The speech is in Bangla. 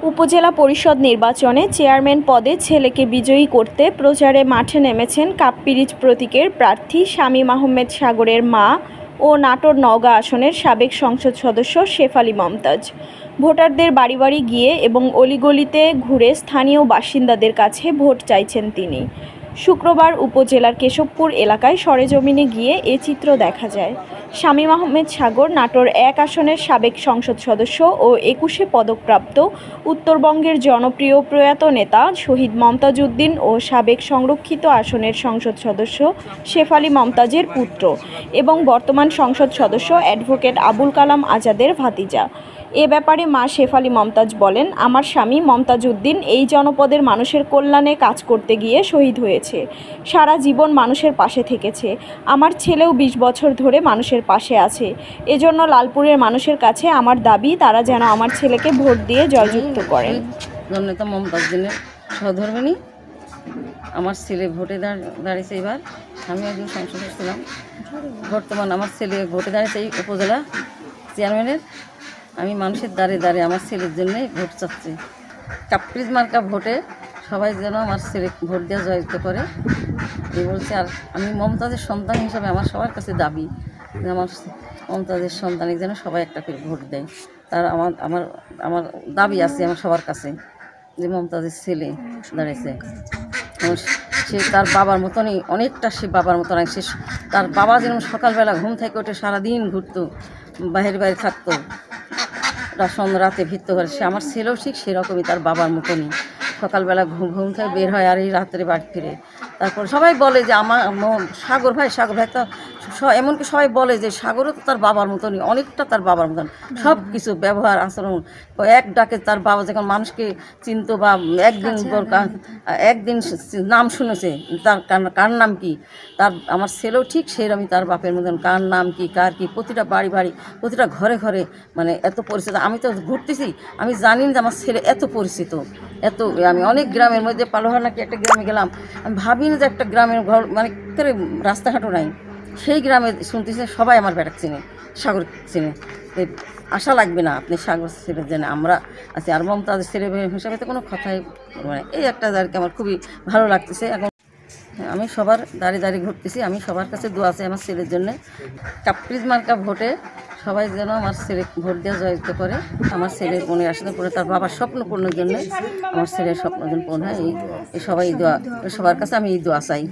উপজেলা পরিষদ নির্বাচনে চেয়ারম্যান পদে ছেলেকে বিজয়ী করতে প্রচারে মাঠে নেমেছেন কাপ্পিরিচ প্রতীকের প্রার্থী শামীম আহমেদ সাগরের মা ও নাটোর নওগাঁ আসনের সাবেক সংসদ সদস্য শেফালী মমতাজ। ভোটারদের বাড়ি বাড়ি গিয়ে এবং অলিগলিতে ঘুরে স্থানীয় বাসিন্দাদের কাছে ভোট চাইছেন তিনি। শুক্রবার উপজেলার কেশবপুর এলাকায় সরেজমিনে গিয়ে এ চিত্র দেখা যায়। শামীম আহমেদ সাগর নাটোর ১ আসনের সাবেক সংসদ সদস্য ও ২১ পদকপ্রাপ্ত উত্তরবঙ্গের জনপ্রিয় প্রয়াত নেতা শহীদ মমতাজ উদ্দিন ও সাবেক সংরক্ষিত আসনের সংসদ সদস্য শেফালী মমতাজের পুত্র এবং বর্তমান সংসদ সদস্য অ্যাডভোকেট আবুল কালাম আজাদের ভাতিজা। এ ব্যাপারে মা শেফালী মমতাজ বলেন, আমার স্বামী মমতাজ উদ্দিন এই জনপদের মানুষের কল্যাণে কাজ করতে গিয়ে শহীদ হয়েছে। সারা জীবন মানুষের পাশে থেকেছে। আমার ছেলেও ২০ বছর ধরে মানুষের পাশে আছে। এজন্য লালপুরের মানুষের কাছে আমার দাবি, তারা যেন আমার ছেলেকে ভোট দিয়ে জয়যুক্ত করেন। জননেতা মমতাজ উদ্দিনের সহধর্মিণী। আমার ছেলে ভোটে দাঁড়িয়েছে। এবার আমি একজন সংসদে ছিলাম। বর্তমান আমার ছেলে ভোটে দাঁড়িয়েছে এই উপজেলা চেয়ারম্যানের। আমি মানুষের দাঁড়িয়ে দাঁড়িয়ে আমার ছেলের জন্যই ভোট চাচ্ছি। কাপ্পিরিচ মার্কা ভোটে সবাই যেন আমার ছেলে ভোট দেওয়া জয়যুক্ত করে এই বলছে। আর আমি মমতাজের সন্তান হিসাবে আমার সবার কাছে দাবি যে আমার মমতাজের সন্তানের যেন সবাই একটা করে ভোট দেয়। তার আমার দাবি আছে আমার সবার কাছে যে মমতাজের ছেলে দাঁড়িয়েছে। সে তার বাবার মতনই অনেকটা, সে বাবার মতন সে তার বাবা যেরকম সকালবেলা ঘুম থেকে ওঠে সারাদিন ঘুরতো, বাইরে থাকতো, রাতে ভিত্ত করে, সে আমার ছেলেও ঠিক সেরকমই তার বাবার মতনই সকালবেলা ঘুম থেকে বের হয় আর এই রাত্রে বাড়ি ফিরে। তারপর সবাই বলে যে আমার সাগর ভাই তো এমনকি সবাই বলে যে সাগরও তো তার বাবার মতনই, অনেকটা তার বাবার মতন সব কিছু ব্যবহার আচরণ। এক ডাকে তার বাবা যখন মানুষকে চিনত বা একদিন নাম শুনেছে তার কার নাম কি, তার আমার ছেলেও ঠিক সেরকমই তার বাপের মতন কার নাম কি কার কি প্রতিটা বাড়ি প্রতিটা ঘরে মানে এত পরিচিত। আমি তো ঘুরতেছি, আমি জানি যে আমার ছেলে এত পরিচিত, এত। আমি অনেক গ্রামের মধ্যে পালোহার নাকি একটা গ্রামে গেলাম, আমি ভাবিনি যে একটা গ্রামের ঘর মানে রাস্তাঘাটও নাই, সেই গ্রামে শুনতেছে সবাই আমার বেটাকে চিনে, সাগর চিনে। আশা লাগবে না আপনি সাগর ছেলের জন্য আমরা আছি। আর মমতাজের ছেলে হিসাবে তো কোনো কথাই মানে এই একটা যারকে আমার খুবই ভালো লাগতেছে। এখন আমি সবার দাঁড়িয়ে ঘুরতেছি, আমি সবার কাছে দোয়া আছে আমার ছেলের জন্য। কাপ্পিরিচ মার্কা ভোটে সবাই যেন আমার ছেলে ভোট দেওয়া জয়যুক্ত করে। আমার ছেলের মনে আসলে পড়ে তার বাবার স্বপ্ন পূর্ণের জন্য, আমার ছেলের স্বপ্ন পূর্ণ হয় এই সবাই দোয়া, সবার কাছে আমি এই দোয়া চাই।